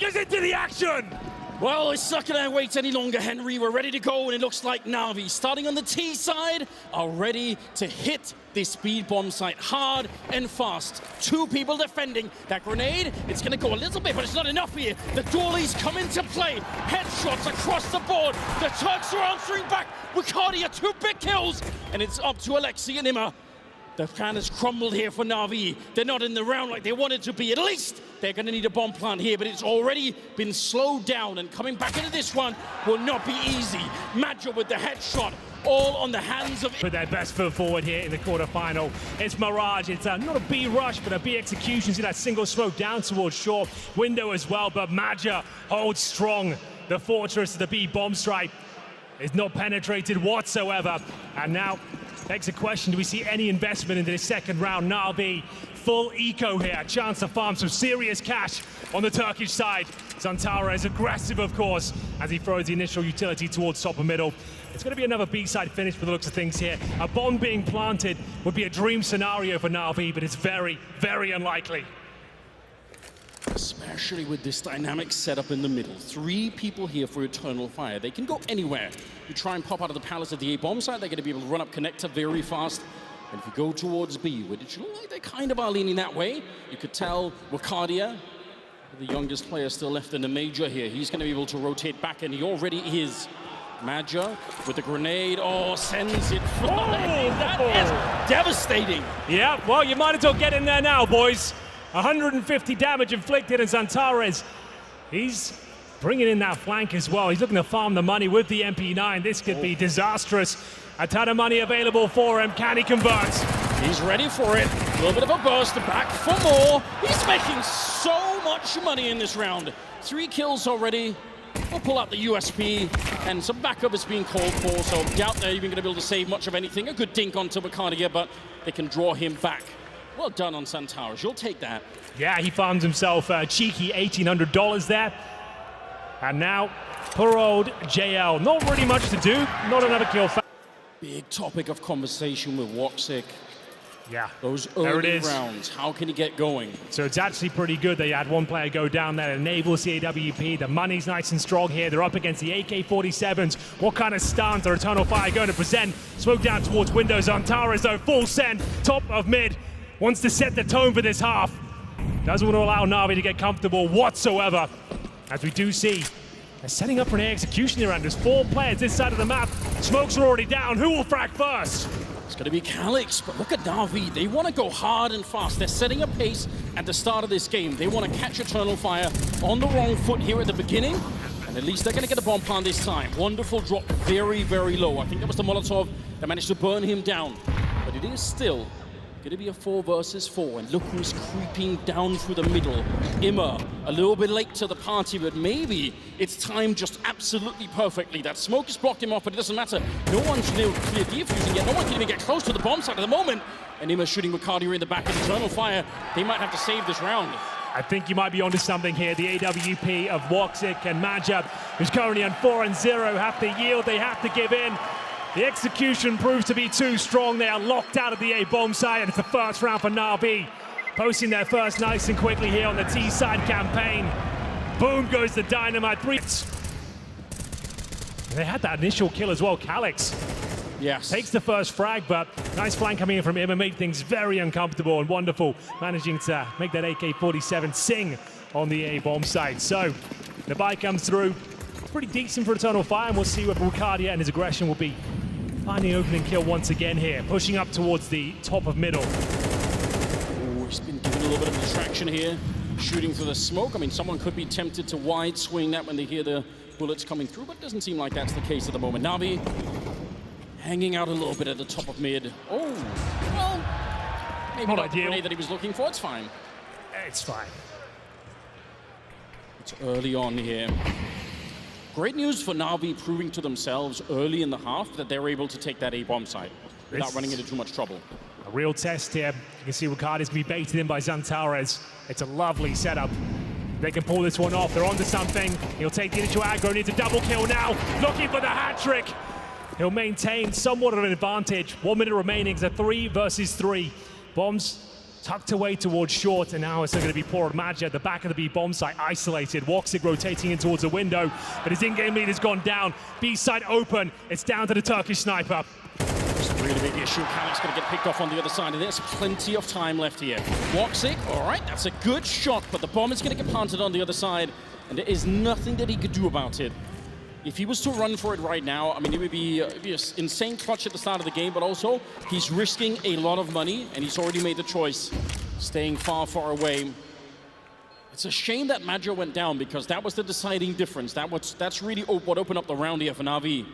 Strikers into the action! Well, it's not going to wait any longer, Henry. We're ready to go, and it looks like Navi, starting on the T side, are ready to hit this speed bomb site hard and fast. Two people defending that grenade. It's going to go a little bit, but it's not enough here. The dualies come into play. Headshots across the board. The Turks are answering back. Ricardia, 2 big kills, and it's up to Alexi and Imma. The plan has crumbled here for Navi. They're not in the round like they wanted to be. At least they're going to need a bomb plant here, but it's already been slowed down, and coming back into this one will not be easy. Major with the headshot, all on the hands of... Put their best foot forward here in the quarterfinal. It's Mirage. It's not a B rush, but a B execution. See that single smoke down towards short window as well, but Major holds strong. The fortress of the B bomb strike is not penetrated whatsoever. And now, begs the question, do we see any investment into this second round? Navi, full eco here, a chance to farm some serious cash on the Turkish side. Zantara is aggressive, of course, as he throws the initial utility towards top and middle. It's going to be another B-side finish for the looks of things here. A bomb being planted would be a dream scenario for Navi, but it's very, very unlikely. Especially with this dynamic setup in the middle. 3 people here for Eternal Fire. They can go anywhere. You try and pop out of the palace at the A bomb site, they're going to be able to run up connector very fast. And if you go towards B, which it look like they kind of are leaning that way, you could tell Ricardia, the youngest player still left in the major here, he's going to be able to rotate back, and he already is. Major with the grenade, sends it flying. That is devastating. Yeah, well, you might as well get in there now, boys. 150 damage inflicted, and Zantares, he's bringing in that flank as well. He's looking to farm the money with the MP9. This could be disastrous. A ton of money available for him. Can he convert? He's ready for it. A little bit of a burst, back for more. He's making so much money in this round. 3 kills already. We'll pull out the USP, and some backup is being called for, so doubt they're even going to be able to save much of anything. A good dink onto Ricardia, but they can draw him back. Well done on Santaris, you'll take that. Yeah, he farms himself a cheeky $1,800 there. And now, poor old JL. Not really much to do, not another kill. Big topic of conversation with Woxic. Yeah, those early rounds, how can he get going? So it's actually pretty good that you had one player go down there, enable CAWP. The money's nice and strong here. They're up against the AK-47s. What kind of stance are Eternal Fire going to present? Smoke down towards windows. Antares, though, full send, top of mid. Wants to set the tone for this half. Doesn't want to allow Navi to get comfortable whatsoever. As we do see, they're setting up for an air execution here, and there's 4 players this side of the map. Smokes are already down. Who will frag first? It's going to be Calix, but look at Navi. They want to go hard and fast. They're setting a pace at the start of this game. They want to catch Eternal Fire on the wrong foot here at the beginning, and at least they're going to get a bomb plant this time. Wonderful drop, very, very low. I think that was the Molotov that managed to burn him down, but it is still going to be a 4 versus 4, and look who's creeping down through the middle. Imma, a little bit late to the party, but maybe it's timed just absolutely perfectly. That smoke has blocked him off, but it doesn't matter. No one's clear defusing yet. No one can even get close to the bomb site at the moment. And Imma shooting Ricardia in the back of Eternal Fire. They might have to save this round. I think you might be onto something here. The AWP of Woxic and Majab, who's currently on 4-0, have to yield. They have to give in. The execution proves to be too strong. They are locked out of the A bomb site, and it's the first round for Navi. Posting their first nice and quickly here on the T side campaign. Boom goes the dynamite. 3. They had that initial kill as well. Calix, yes, takes the first frag, but nice flank coming in from him and made things very uncomfortable and wonderful, managing to make that AK-47 sing on the A bomb site. So the buy comes through. Pretty decent for Eternal Fire, and we'll see whether Ricardia and his aggression will be finding opening kill once again here, pushing up towards the top of middle. Oh, he's been given a little bit of distraction here, shooting through the smoke. I mean, someone could be tempted to wide swing that when they hear the bullets coming through, but it doesn't seem like that's the case at the moment. Navi hanging out a little bit at the top of mid. Oh, well, maybe not the grenade that he was looking for. It's fine. It's fine. It's early on here. Great news for Navi, proving to themselves early in the half that they're able to take that A bomb site without running into too much trouble. A real test here. You can see Ricardia's going to be baited in by Zantares. It's a lovely setup. They can pull this one off. They're onto something. He'll take the initial aggro. Needs a double kill now. Looking for the hat trick. He'll maintain somewhat of an advantage. 1 minute remaining. It's a 3 versus 3. Bombs tucked away towards short, and now it's going to be poor Magia at the back of the B bomb site, isolated. Woxic rotating in towards the window, but his in-game lead has gone down. B side open, it's down to the Turkish sniper. It's a really big issue. Calic's going to get picked off on the other side, and there's plenty of time left here. Woxic, all right, that's a good shot, but the bomb is going to get planted on the other side, and there is nothing that he could do about it. If he was to run for it right now, I mean, it would be an insane clutch at the start of the game, but also he's risking a lot of money, and he's already made the choice, staying far, far away. It's a shame that Magia went down, because that was the deciding difference. That's really what opened up the round here for Navi.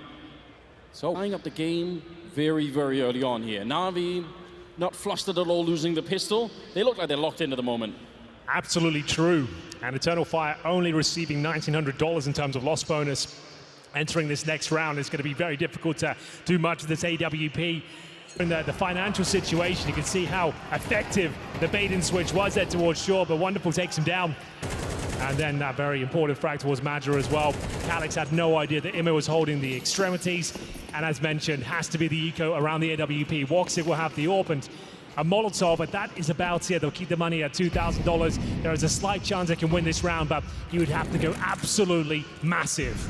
So tying up the game very, very early on here. Navi, not flustered at all, losing the pistol. They look like they're locked into the moment. Absolutely true. And Eternal Fire only receiving $1,900 in terms of loss bonus. Entering this next round, it's going to be very difficult to do much of this AWP. In the financial situation, you can see how effective the bait and switch was there towards shore, but Wonderful takes him down. And then that very important frag towards Magia as well. Calix had no idea that Immo was holding the extremities, and as mentioned, has to be the eco around the AWP. Woxic will have the AWP and a Molotov, but that is about it. They'll keep the money at $2,000. There is a slight chance they can win this round, but you would have to go absolutely massive.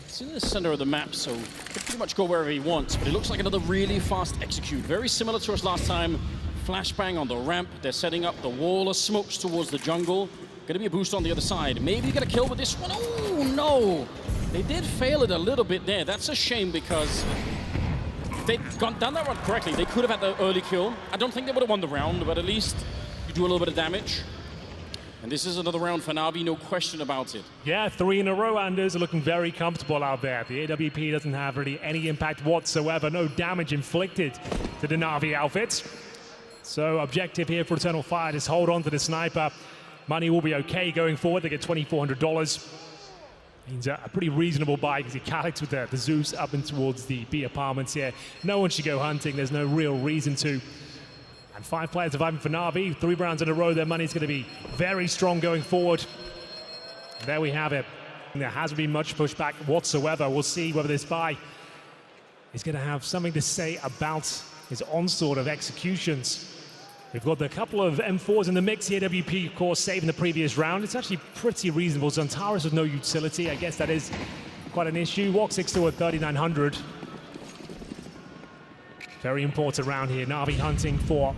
It's in the center of the map, so he can pretty much go wherever he wants, but it looks like another really fast execute. Very similar to us last time. Flashbang on the ramp. They're setting up the wall of smokes towards the jungle. Gonna be a boost on the other side. Maybe get a kill with this one. Oh, no! They did fail it a little bit there. That's a shame, because if they'd done that one correctly, they could have had the early kill. I don't think they would have won the round, but at least you do a little bit of damage. And this is another round for Navi, no question about it. Yeah, 3 in a row, Anders are looking very comfortable out there. The AWP doesn't have really any impact whatsoever. No damage inflicted to the Navi outfits. So objective here for Eternal Fire, just hold on to the sniper. Money will be okay going forward. They get $2,400. Means a pretty reasonable buy, because he Calix with the Zeus up and towards the B apartments here. No one should go hunting. There's no real reason to. And 5 players surviving for Navi. 3 rounds in a row. Their money's going to be very strong going forward. There we have it. And there hasn't been much pushback whatsoever. We'll see whether this buy is going to have something to say about his onslaught of executions. We've got a couple of M4s in the mix here. WP, of course, saving the previous round. It's actually pretty reasonable. Zantaris with no utility. I guess that is quite an issue. Woxic still at 3,900. Very important round here. Navi hunting for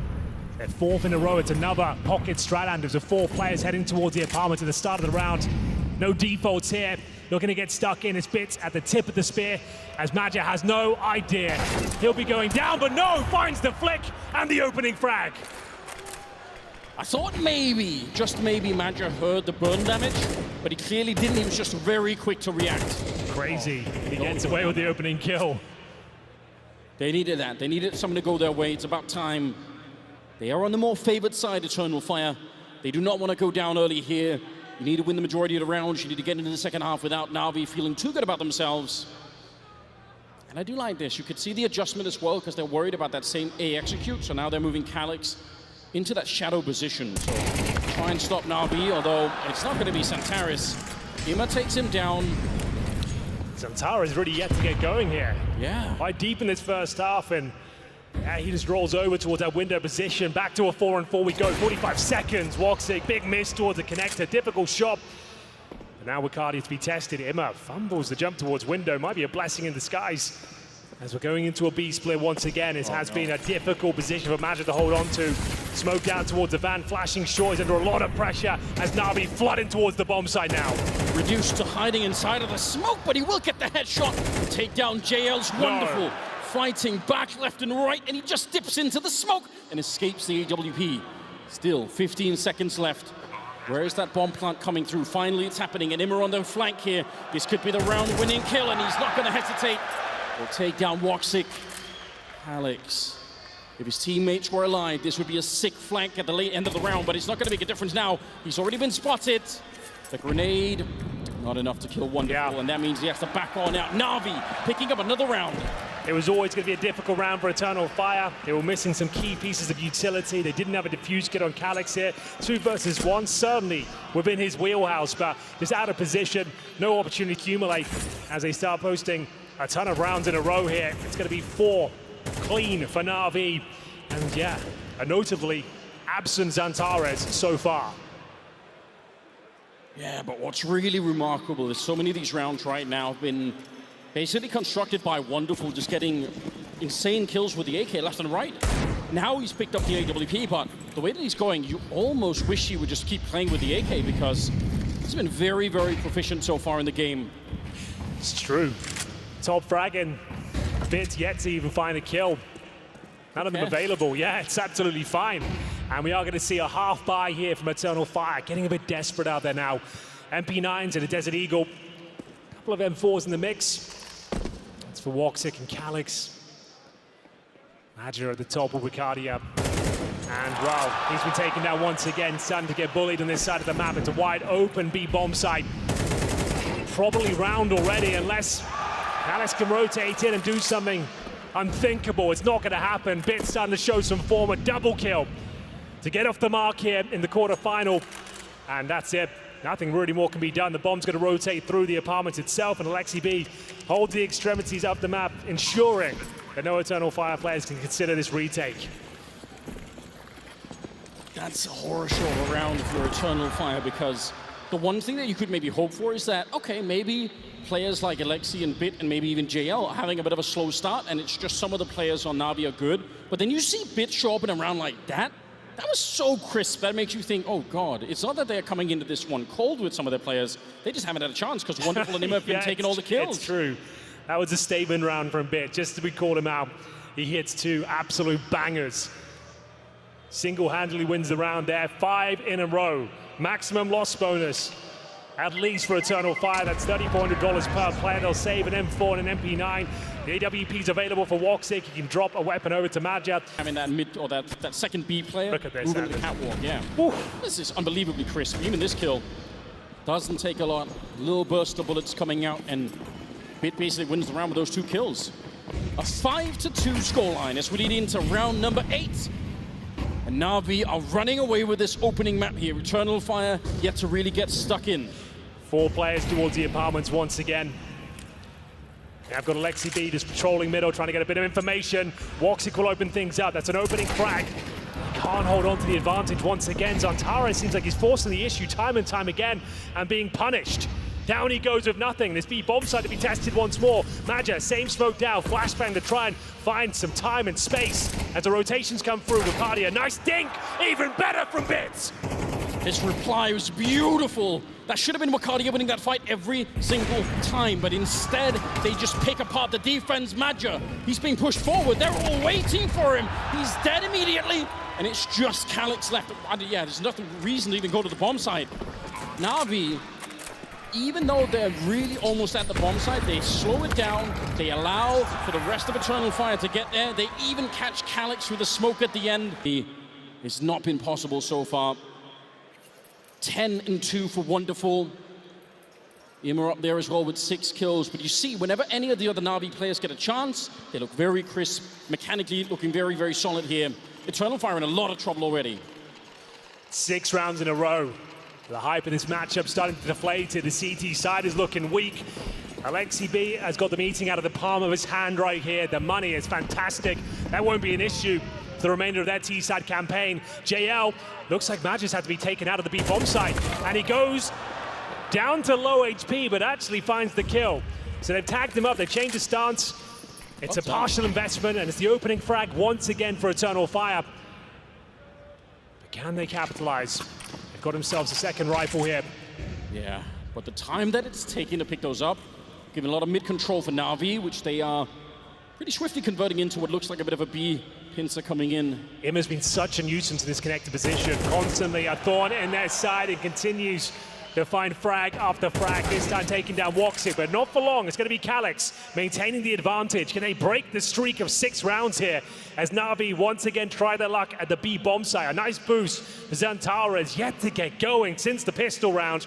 their 4th in a row. It's another pocket Stratlanders of 4 players heading towards the apartment at the start of the round. No defaults here. Looking to get stuck in. His bits at the tip of the spear, as Magia has no idea. He'll be going down, but no, finds the flick and the opening frag. I thought maybe, just maybe, Magia heard the burn damage, but he clearly didn't. He was just very quick to react. Crazy. He gets away with the opening kill. They needed that. They needed someone to go their way. It's about time. They are on the more favored side, Eternal Fire. They do not want to go down early here. You need to win the majority of the rounds. You need to get into the second half without Navi feeling too good about themselves. And I do like this. You could see the adjustment as well, because they're worried about that same A execute. So now they're moving Calix into that shadow position. So try and stop Navi, although it's not going to be Zantaris. Ima takes him down. Zantara is really yet to get going here. Yeah. Quite deep in this first half, and he just rolls over towards that window position. Back to a 4-on-4 we go. 45 seconds. Woxic, big miss towards the connector. Difficult shot. But now Wicardi to be tested. Ima fumbles the jump towards window. Might be a blessing in disguise, as we're going into a B split once again. It has been a difficult position for Magia to hold on to. Smoke down towards the van, flashing short. He's under a lot of pressure as Navi flooding towards the bomb site now. Reduced to hiding inside of the smoke, but he will get the headshot. Take down JL's Wonderful. No. Fighting back left and right, and he just dips into the smoke and escapes the AWP. Still 15 seconds left. Where is that bomb plant coming through? Finally, it's happening. And Immer on the flank here. This could be the round-winning kill, and he's not going to hesitate. He'll take down Woxic. Alex. If his teammates were alive, this would be a sick flank at the late end of the round, but it's not going to make a difference now. He's already been spotted. The grenade, not enough to kill Wonderful, and that means he has to back on out. Navi picking up another round. It was always going to be a difficult round for Eternal Fire. They were missing some key pieces of utility. They didn't have a defuse kit on Calix here. 2 versus 1, certainly within his wheelhouse, but just out of position. No opportunity to accumulate as they start posting a ton of rounds in a row here. It's going to be 4 clean for Navi. And yeah, a notably absent Xantares so far. Yeah, but what's really remarkable is so many of these rounds right now have been basically constructed by Wonderful, just getting insane kills with the AK left and right. Now he's picked up the AWP, but the way that he's going, you almost wish he would just keep playing with the AK because he's been very, very proficient so far in the game. It's true. Top fragging. Bits yet to even find a kill. None of them available. Yeah, it's absolutely fine. And we are going to see a half buy here from Eternal Fire, getting a bit desperate out there now. MP9s and a Desert Eagle. A couple of M4s in the mix. That's for Woxic and Calyx. Madger at the top with Wicardia. And wow, he's been taken down once again, starting to get bullied on this side of the map. It's a wide open B bomb site. Probably round already, unless Calyx can rotate in and do something unthinkable. It's not going to happen. Bit's starting to show some form, a double kill to get off the mark here in the quarterfinal. And that's it. Nothing really more can be done. The bomb's going to rotate through the apartment itself, and Alexi B holds the extremities up the map, ensuring that no Eternal Fire players can consider this retake. That's a horror show around for Eternal Fire, because the one thing that you could maybe hope for is that, okay, maybe players like Alexi and Bit and maybe even JL are having a bit of a slow start, and it's just some of the players on Navi are good. But then you see Bit show up in a round like that. That was so crisp. That makes you think, oh God, it's not that they're coming into this one cold with some of their players. They just haven't had a chance because Wonderful and him have been taking all the kills. It's true. That was a statement round from Bit. Just as we called him out, he hits 2 absolute bangers. Single-handedly wins the round there. 5 in a row. Maximum loss bonus, at least for Eternal Fire. That's $3,400 per player. They'll save an M4 and an MP9. The AWP's available for Woxic. He can drop a weapon over to Madja. I mean, that mid or that second B player. Look at this. Moving to the catwalk, yeah. Oof. This is unbelievably crisp. Even this kill doesn't take a lot. Little burst of bullets coming out, and Bit basically wins the round with those 2 kills. A 5-2 scoreline as we lead into round number 8. And Navi are running away with this opening map here. Eternal Fire yet to really get stuck in. 4 players towards the apartments once again. Now I've got Alexi B just patrolling middle, trying to get a bit of information. Woxic will open things up. That's an opening frag. Can't hold on to the advantage once again. Xantares seems like he's forcing the issue time and time again and being punished. Down he goes with nothing. This B bomb site to be tested once more. Madja, same smoke down, flashbang to try and find some time and space as the rotations come through. Wicardia, nice dink, even better from Bits. His reply was beautiful. That should have been Wicardia winning that fight every single time, but instead they just pick apart the defense. Madja, he's being pushed forward. They're all waiting for him. He's dead immediately, and it's just Calyx left. Yeah, there's nothing reason to even go to the bomb site. Navi, even though they're really almost at the bomb site, they slow it down. They allow for the rest of Eternal Fire to get there. They even catch Calyx with the smoke at the end. It's not been possible so far. 10-2 for Wonderful. Immer up there as well with 6 kills. But you see, whenever any of the other Navi players get a chance, they look very crisp, mechanically looking very, very solid here. Eternal Fire in a lot of trouble already. 6 rounds in a row. The hype in this matchup starting to deflate. The CT side is looking weak. Alexi B has got the meeting out of the palm of his hand right here. The money is fantastic. That won't be an issue for the remainder of their T-side campaign. JL looks like Magis had to be taken out of the B bomb site, and he goes down to low HP, but actually finds the kill. So they've tagged him up, they've changed his stance. It's a partial investment, and it's the opening frag once again for Eternal Fire. But can they capitalize? They've got themselves a second rifle here. Yeah, but the time that it's taking to pick those up, giving a lot of mid-control for Navi, which they are pretty swiftly converting into what looks like a bit of a B pincer coming in. Imma's been such a nuisance in this connected position. Constantly a thorn in their side and continues to find frag after frag, this time taking down Woxic, but not for long. It's going to be Calyx maintaining the advantage. Can they break the streak of 6 rounds here as Navi once again try their luck at the B bomb site? A nice boost for Xantares, yet to get going since the pistol round.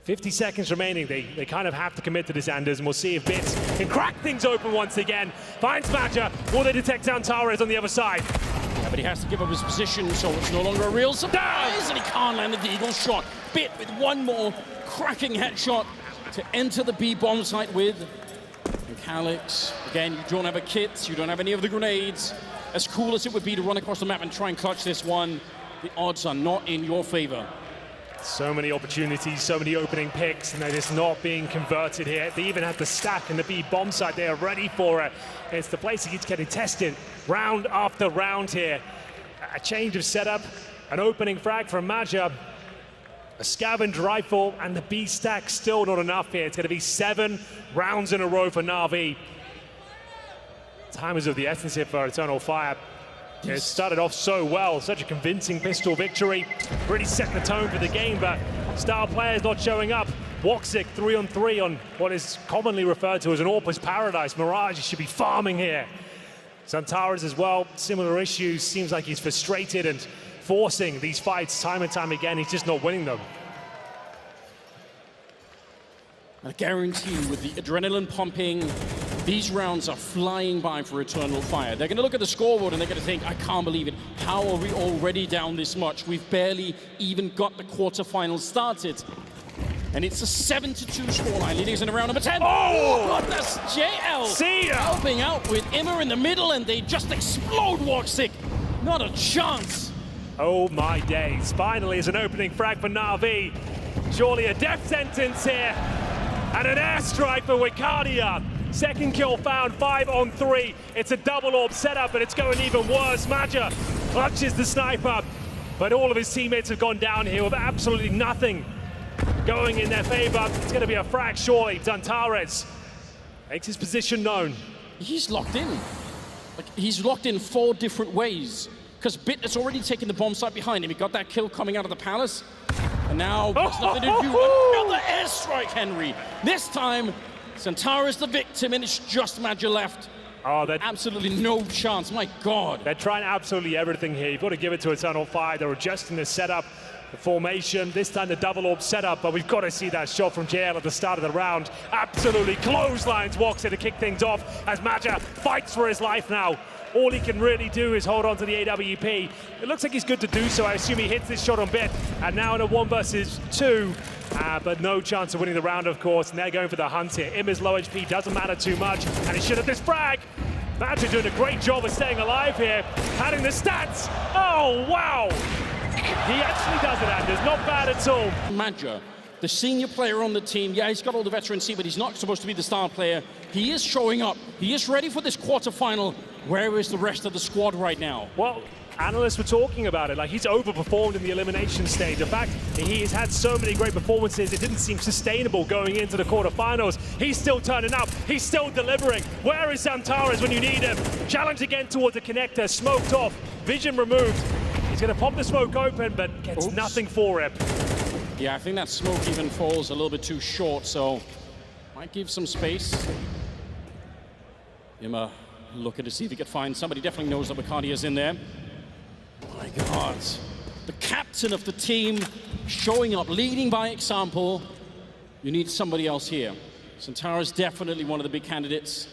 50 seconds remaining. They kind of have to commit to this, Anders, and we'll see if Bits can crack things open once again. Finds Madja. Will they detect Xantares on the other side? Yeah, but he has to give up his position, so it's no longer a real surprise, and he can't land the Eagle shot. Bit with one more cracking headshot to enter the B bomb site with. And Calyx, again, you don't have a kit, you don't have any of the grenades. As cool as it would be to run across the map and try and clutch this one, the odds are not in your favor. So many opportunities, so many opening picks, and they're just not being converted here. They even have the stack and the B bomb site. They are ready for it. It's the place that keeps getting tested round after round here. A change of setup, an opening frag from Maja, a scavenge rifle, and the B stack still not enough here. It's going to be 7 rounds in a row for Navi. Time is of the essence here for Eternal Fire. It started off so well, such a convincing pistol victory. Really set the tone for the game, but star players not showing up. Woxic 3-on-3 on what is commonly referred to as an Orpus paradise. Mirage should be farming here. Xantares as well, similar issues. Seems like he's frustrated and forcing these fights time and time again. He's just not winning them. I guarantee with the adrenaline pumping, these rounds are flying by for Eternal Fire. They're going to look at the scoreboard and they're going to think, I can't believe it. How are we already down this much? We've barely even got the quarterfinals started. And it's a 7-2 scoreline, leading us in round number 10. Oh! God, that's JL See ya! helping out with Immer in the middle, and they just explode Woxic. Not a chance. Oh my days. Finally, is an opening frag for Navi. Surely a death sentence here. And an airstrike for Wicadia. Second kill found, 5-on-3. It's a double orb setup, but it's going even worse. Maja clutches the sniper, but all of his teammates have gone down here with absolutely nothing going in their favor. It's going to be a frag, surely. Xantares makes his position known. He's locked in. Like, he's locked in 4 different ways. Because Bit has already taken the bomb site behind him. He got that kill coming out of the palace. And now there's nothing to do. Another airstrike, Henry. This time, Xantares the victim, and it's just Maja left. Oh, that Absolutely no chance, my God. they're trying absolutely everything here. You've got to give it to Eternal Fire. They're adjusting the setup, the formation, this time the double orb setup, but we've got to see that shot from JL at the start of the round. Absolutely clotheslines Woxic to kick things off as Maja fights for his life now. All he can really do is hold on to the AWP. It looks like he's good to do so. I assume he hits this shot on Bit, and now in a 1 versus 2, but no chance of winning the round, of course, and they're going for the hunt here. Immer's low HP doesn't matter too much, and he should have this frag. Maja doing a great job of staying alive here, padding the stats. Oh, wow! He actually does it, Anders. Not bad at all. Maja, the senior player on the team, yeah, he's got all the veterancy, but he's not supposed to be the star player. He is showing up. He is ready for this quarterfinal. Where is the rest of the squad right now? Well, analysts were talking about it, like he's overperformed in the elimination stage. In fact, he has had so many great performances, it didn't seem sustainable going into the quarterfinals. He's still turning up, he's still delivering. Where is Xantares when you need him? Challenge again towards the connector, smoked off, vision removed. He's gonna pop the smoke open, but gets nothing for him. Yeah, I think that smoke even falls a little bit too short, so might give some space. Immer looking to see if he could find somebody. Definitely knows that Wicardia's in there. My God. The captain of the team showing up, leading by example. You need somebody else here. Xantares definitely one of the big candidates.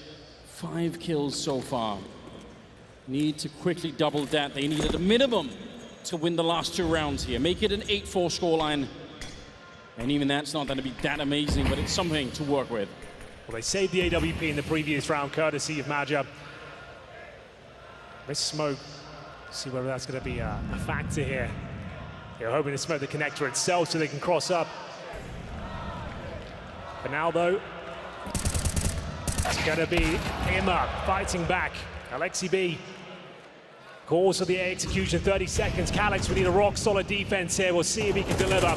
5 kills so far. Need to quickly double that. They needed a minimum to win the last 2 rounds here. Make it an 8-4 scoreline. And even that's not going to be that amazing, but it's something to work with. Well, they saved the AWP in the previous round, courtesy of Maja. This smoke, see whether that's going to be a factor here. They're hoping to smoke the connector itself so they can cross up. For now, though, it's going to be Immer fighting back. Alexi B calls for the execution, 30 seconds. Calyx, we need a rock-solid defense here. We'll see if he can deliver.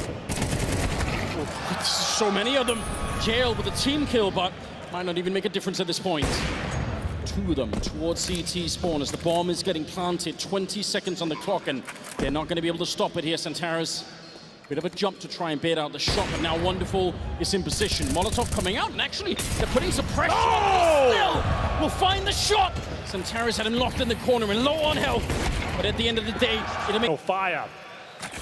So many of them. JL with a team kill, but might not even make a difference at this point. 2 of them towards CT spawn as the bomb is getting planted. 20 seconds on the clock, and they're not going to be able to stop it here. Xantares, bit of a jump to try and bait out the shot, but now Wonderful is in position. Molotov coming out, and actually they're putting some pressure on. Still will find the shot. Xantares had him locked in the corner and low on health, but at the end of the day, it'll make Fire.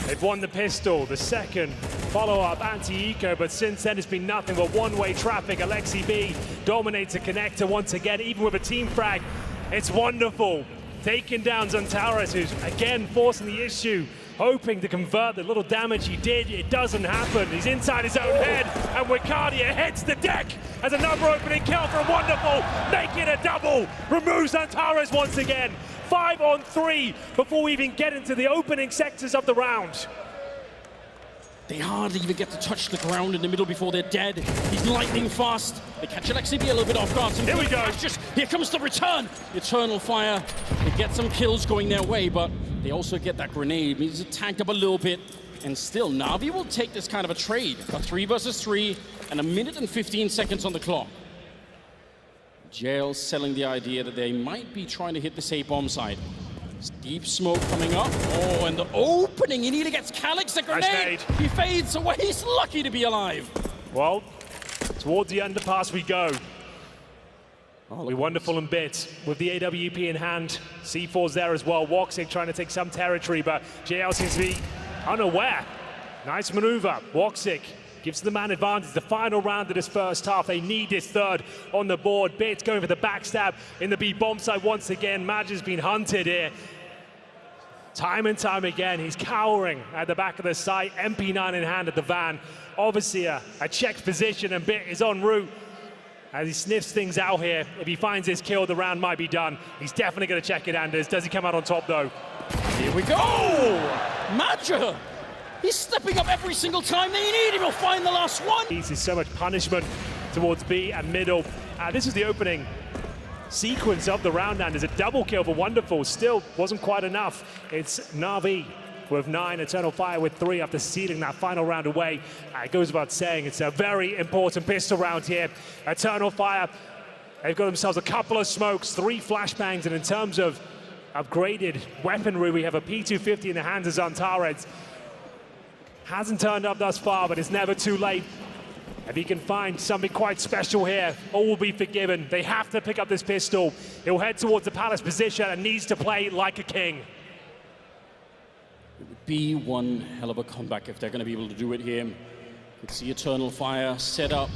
They've won the pistol, the second follow-up anti-eco, but since then it's been nothing but one-way traffic. Alexi B dominates the connector once again, even with a team frag. It's Wonderful taking down Zantares, who's again forcing the issue, hoping to convert the little damage he did. It doesn't happen. He's inside his own head, and Wicardia heads the deck as another opening kill from Wonderful, making a double. Removes Zantares once again. 5 on 3 before we even get into the opening sectors of the round. They hardly even get to touch the ground in the middle before they're dead. He's lightning fast. They catch Alexi B a little bit off guard. Here we go. Here comes the return. Eternal Fire. They get some kills going their way, but they also get that grenade. He's tanked up a little bit. And still, Navi will take this kind of a trade. A 3 versus 3 and 1 minute and 15 seconds on the clock. PGL selling the idea that they might be trying to hit this A-bomb side. Deep smoke coming up. Oh, and the opening. He nearly gets Calyx a grenade. He fades away. He's lucky to be alive. Well, towards the underpass we go. We Wonderful and Bit with the AWP in hand. C4's there as well. Woxic trying to take some territory, but JL seems to be unaware. Nice maneuver. Woxic gives the man advantage. The final round of this first half. They need this third on the board. Bit going for the backstab in the B bomb side once again. Madge has been hunted here. Time and time again, he's cowering at the back of the site. MP9 in hand at the van. Obviously a checked position, and Bit is en route as he sniffs things out here. If he finds his kill, the round might be done. He's definitely going to check it, Anders. Does he come out on top, though? Here we go! Madge! He's stepping up every single time they need him. He'll find the last one. There's so much punishment towards B and middle. This is the opening sequence of the round, and there's a double kill for Wonderful. Still wasn't quite enough. It's Navi with 9, Eternal Fire with 3 after sealing that final round away. It goes without saying, it's a very important pistol round here. Eternal Fire, they've got themselves a couple of smokes, 3 flashbangs, and in terms of upgraded weaponry, we have a P250 in the hands of Zantares. Hasn't turned up thus far, but it's never too late. If he can find something quite special here, all will be forgiven. They have to pick up this pistol. He'll head towards the Palace position and needs to play like a king. It would be one hell of a comeback if they're going to be able to do it here. Could see Eternal Fire set up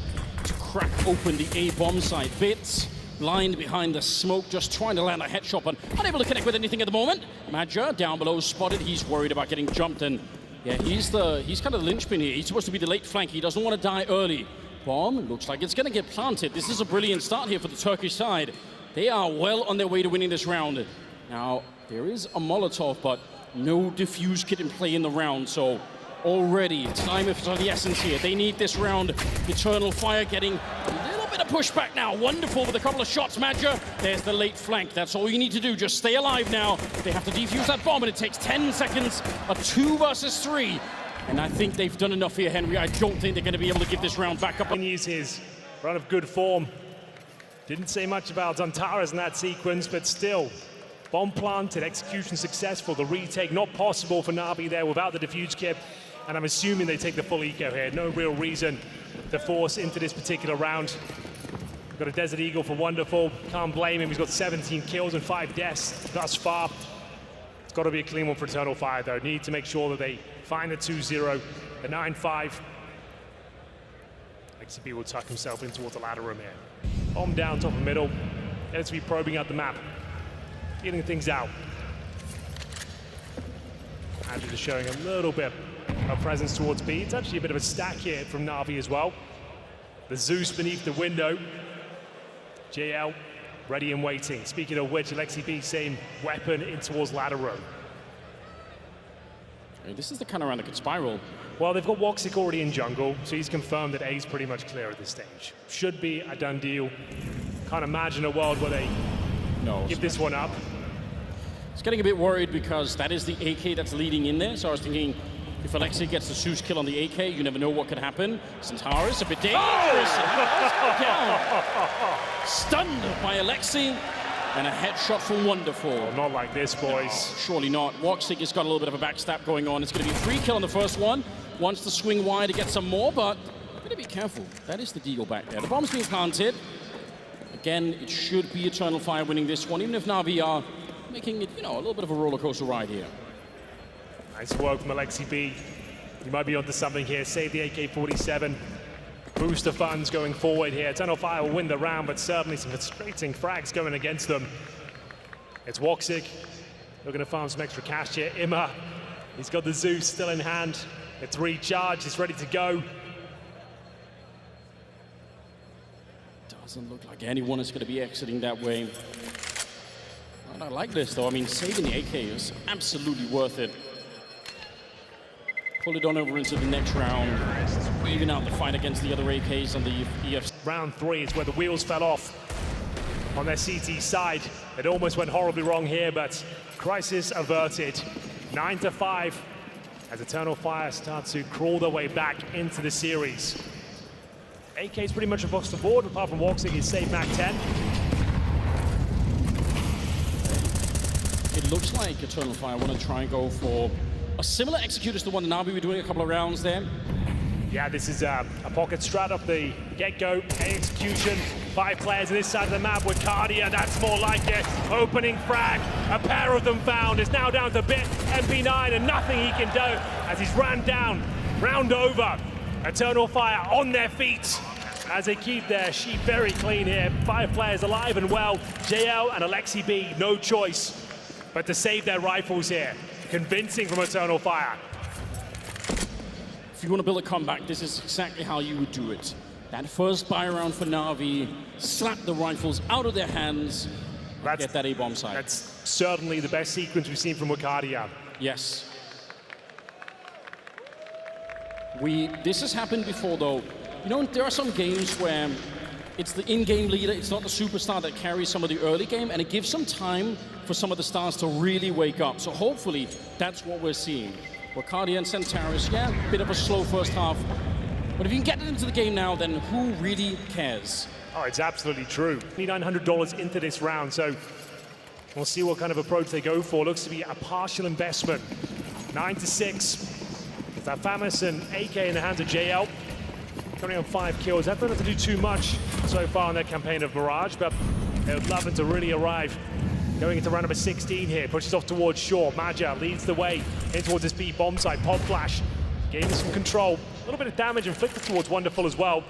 to crack open the A-bomb site. Bits blind behind the smoke, just trying to land a headshot, but unable to connect with anything at the moment. Madge down below spotted. He's worried about getting jumped, and yeah, he's kind of the linchpin here. He's supposed to be the late flank. He doesn't want to die early. Bomb looks like it's going to get planted. This is a brilliant start here for the Turkish side. They are well on their way to winning this round. Now, there is a Molotov, but no defuse kit in play in the round, so already time is of the essence here. They need this round. Eternal Fire getting a little bit of pushback now. Wonderful with a couple of shots, Madge. There's the late flank. That's all you need to do. Just stay alive now. They have to defuse that bomb, and it takes 10 seconds. A 2 versus 3. And I think they've done enough here, Henry. I don't think they're going to be able to give this round back up. Continues his run of good form. Didn't say much about Zantares in that sequence, but still. Bomb planted, execution successful. The retake not possible for Navi there without the defuse kit. And I'm assuming they take the full eco here. No real reason to force into this particular round. We've got a Desert Eagle for Wonderful. Can't blame him. He's got 17 kills and 5 deaths thus far. It's got to be a clean one for Eternal Fire, though. Need to make sure that they find the 2-0, the 9-5. XCB will tuck himself in towards the ladder room here. Bomb down, top of middle. Let's be probing out the map. Feeling things out. Andrew just showing a little bit of presence towards B. It's actually a bit of a stack here from Navi as well. The Zeus beneath the window. JL ready and waiting. Speaking of which, Alexi B, same weapon in towards ladder row. This is the kind of round that could spiral. Well, they've got Woxic already in jungle, so he's confirmed that A is pretty much clear at this stage. Should be a done deal. Can't imagine a world where they give this one up. It's getting a bit worried because that is the AK that's leading in there. So I was thinking, if Alexi gets the Zeus kill on the AK, you never know what could happen. Zantares a bit dangerous. Oh! Stunned by Alexi, and a headshot from Wonderful. Oh, not like this, boys. No, surely not. Woxic has got a little bit of a backstab going on. It's going to be 3 kill on the first one. Wants to swing wide to get some more, but better be careful. That is the deagle back there. The bomb's being planted. Again, it should be Eternal Fire winning this one, even if Navi are making it, a little bit of a roller coaster ride here. Nice work from Alexi B. He might be onto something here. Save the AK-47. Boost the funds going forward here. Eternal Fire will win the round, but certainly some frustrating frags going against them. It's Woxic looking to farm some extra cash here. Imma, he's got the Zeus still in hand. It's recharged, it's ready to go. Doesn't look like anyone is going to be exiting that way. And I like this though. I mean, saving the AK is absolutely worth it. Pull it on over into the next round, even out the fight against the other AKs on the EF. Round 3 is where the wheels fell off on their CT side. It almost went horribly wrong here, but crisis averted. 9-5 as Eternal Fire starts to crawl their way back into the series. AK is pretty much across the board, apart from Woxic, he's saved Mac 10. It looks like Eternal Fire want to try and go for a similar execute as the one Navi were doing a couple of rounds there. Yeah, this is a pocket strat off the get-go. Execution, 5 players on this side of the map with Cardia, that's more like it. Opening frag, a pair of them found. It's now down to Bit, MP9, and nothing he can do as he's ran down, round over. Eternal Fire on their feet as they keep their sheet very clean here. 5 players alive and well. JL and Alexi B, no choice but to save their rifles here. Convincing from Eternal Fire. If you want to build a comeback, this is exactly how you would do it. That first buy round for Navi, slap the rifles out of their hands, and get that A-bomb side. That's certainly the best sequence we've seen from Wakadia. Yes. This has happened before though. You know, there are some games where it's the in-game leader, it's not the superstar that carries some of the early game, and it gives some time for some of the stars to really wake up. So hopefully, that's what we're seeing. Wakadia and Centaurus, yeah, bit of a slow first half. But if you can get it into the game now, then who really cares? Oh, it's absolutely true. $900 into this round, so we'll see what kind of approach they go for. Looks to be a partial investment. 9-6. It's that Famus and AK in the hands of JL. Coming on 5 kills. That doesn't have to do too much so far in their campaign of Mirage, but they would love it to really arrive. Going into round number 16 here, pushes off towards Shore. Maja leads the way in towards this B bomb site. Pod flash, gaining some control. A little bit of damage inflicted towards Wonderful as well.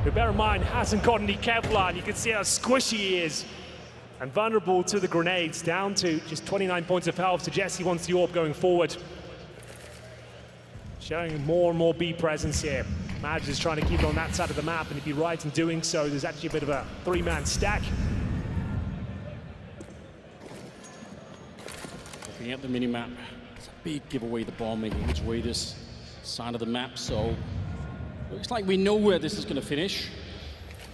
But bear in mind, hasn't got any Kevlar, and you can see how squishy he is. And vulnerable to the grenades, down to just 29 points of health. So Jesse wants the orb going forward. Showing more and more B presence here. Maja is trying to keep it on that side of the map, and he'd be right in doing so. There's actually a bit of a 3-man stack. Looking at the mini-map, it's a big giveaway, the bomb making its way this side of the map, so looks like we know where this is going to finish.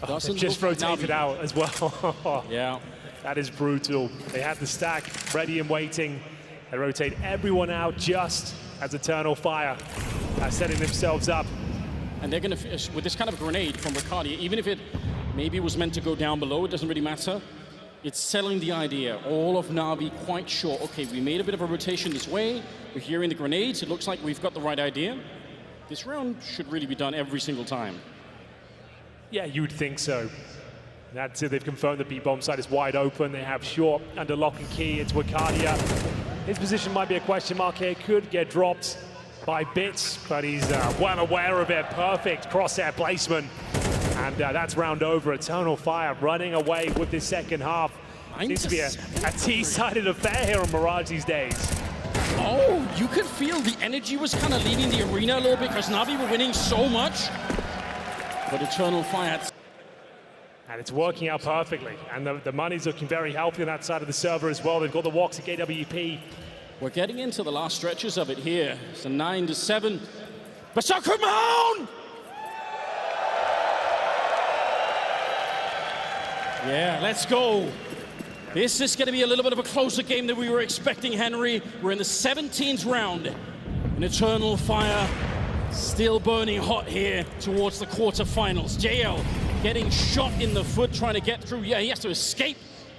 They've just rotated out as well. Yeah. That is brutal. They had the stack ready and waiting. They rotate everyone out just as Eternal Fire are setting themselves up. And they're going to finish with this kind of grenade from Ricardia, even if it maybe was meant to go down below, it doesn't really matter. It's selling the idea. All of Navi quite sure, okay, we made a bit of a rotation this way. We're hearing the grenades. It looks like we've got the right idea. This round should really be done every single time. Yeah, you would think so. That's it. They've confirmed the B-bomb side is wide open. They have Short under lock and key. It's Wakadia. His position might be a question mark here. Could get dropped by Bits, but he's well aware of it. Perfect crosshair placement. And that's round over. Eternal Fire running away with this second half. Seems to be a T-sided affair here on Mirage these days. Oh, you could feel the energy was kind of leaving the arena a little bit because Navi were winning so much. But Eternal Fire... And it's working out perfectly. And the money's looking very healthy on that side of the server as well. They've got the Woxic AWP. We're getting into the last stretches of it here. It's a 9-7. Berserker Mound! Yeah, let's go. This is going to be a little bit of a closer game than we were expecting, Henry. We're in the 17th round. And Eternal Fire still burning hot here towards the quarterfinals. JL getting shot in the foot, trying to get through. Yeah, he has to escape.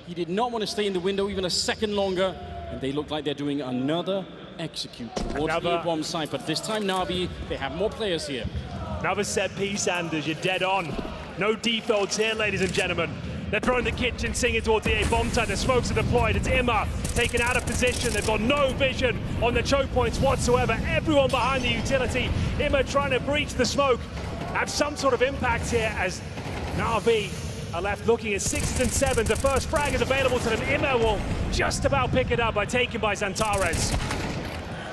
He did not want to stay in the window even a second longer. And they look like they're doing another execute towards the bomb site. But this time, Navi, they have more players here. Another set piece, Anders. You're dead on. No defaults here, ladies and gentlemen. They're throwing the kitchen singing towards the A-bomb site. The smokes are deployed. It's Imma taken out of position. They've got no vision on the choke points whatsoever. Everyone behind the utility. Imma trying to breach the smoke. Have some sort of impact here as Navi are left looking at 6s and 7s. The first frag is available to them. Immer will just about pick it up by taken by Xantares.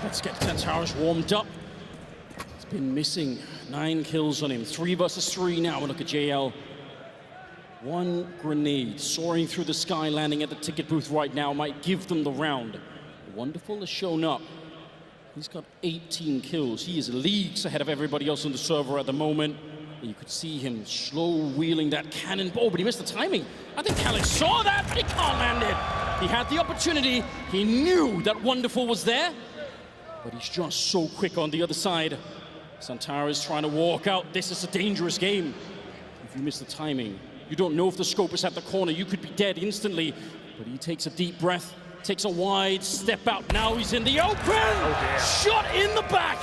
Let's get Xantares warmed up. He's been missing 9 kills on him. 3 versus 3 now. Look at JL. 1 grenade soaring through the sky, landing at the ticket booth right now, might give them the round. Wonderful has shown up. He's got 18 kills. He is leagues ahead of everybody else on the server at the moment. You could see him slow wheeling that cannonball, but he missed the timing. I think Khaled saw that, but he can't land it. He had the opportunity. He knew that Wonderful was there, but he's just so quick on the other side. Xantares trying to walk out. This is a dangerous game. If you miss the timing, you don't know if the scope is at the corner. You could be dead instantly, but he takes a deep breath, takes a wide step out. Now he's in the open. Oh, shot in the back.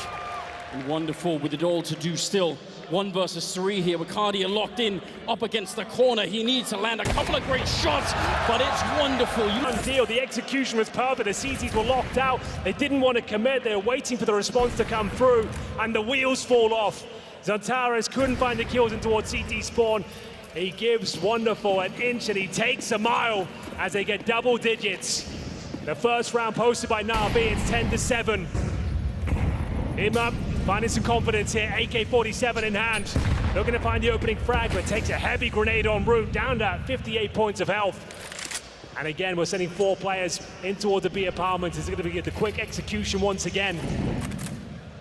And Wonderful with it all to do still. 1 versus 3 here with Cardia locked in up against the corner. He needs to land a couple of great shots, but it's Wonderful. Deal. The execution was perfect. The CTs were locked out. They didn't want to commit. They were waiting for the response to come through, and the wheels fall off. Xantares couldn't find the kills in towards CT spawn. He gives Wonderful an inch, and he takes a mile as they get double digits. The first round posted by Navi, it's 10-7. Immer finding some confidence here, AK-47 in hand. Looking to find the opening frag, but takes a heavy grenade en route, down to 58 points of health. And again, we're sending 4 players in towards the B apartment. It's going to be the quick execution once again.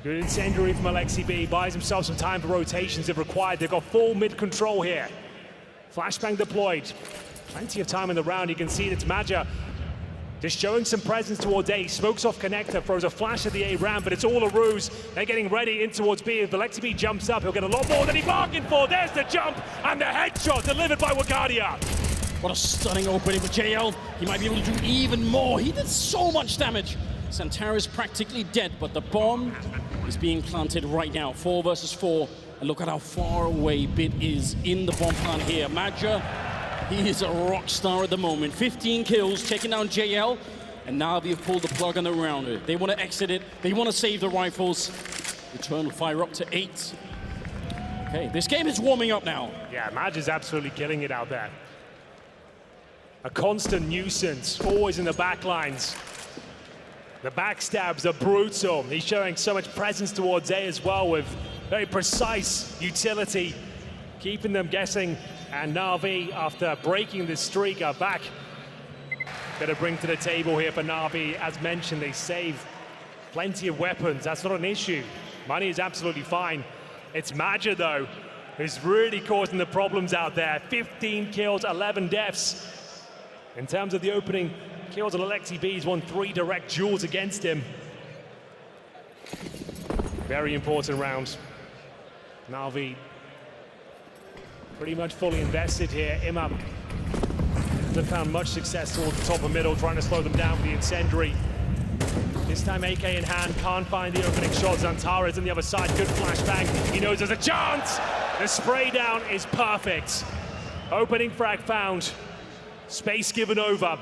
Good incendiary from Alexi B, buys himself some time for rotations if required. They've got full mid control here. Flashbang deployed. Plenty of time in the round. You can see it's Maja just showing some presence towards A. Smokes off connector, throws a flash at the A ramp, but it's all a ruse. They're getting ready in towards B. If Alexi B jumps up, he'll get a lot more than he bargained for. There's the jump and the headshot delivered by Wagadia. What a stunning opening for JL. He might be able to do even more. He did so much damage. Xantares practically dead, but the bomb is being planted right now. 4 versus 4. And look at how far away Bit is in the bomb plant here. Maja, he is a rock star at the moment. 15 kills, taking down JL. And Navi have pulled the plug on the round. They want to exit it. They want to save the rifles. Return fire up to 8. Okay, this game is warming up now. Yeah, Maja's absolutely killing it out there. A constant nuisance, always in the back lines. The backstabs are brutal. He's showing so much presence towards A as well, with very precise utility, keeping them guessing. And Navi, after breaking this streak, are back. Got to bring to the table here for Navi. As mentioned, they save plenty of weapons. That's not an issue. Money is absolutely fine. It's Maja, though, who's really causing the problems out there. 15 kills, 11 deaths. In terms of the opening kills on Alexi B, he's won 3 direct duels against him. Very important round. Navi pretty much fully invested here. Immer hasn't found much success towards the top of middle, trying to slow them down with the incendiary. This time AK in hand, can't find the opening shot. Xantares on the other side, good flashbang. He knows there's a chance. The spray down is perfect. Opening frag found. Space given over.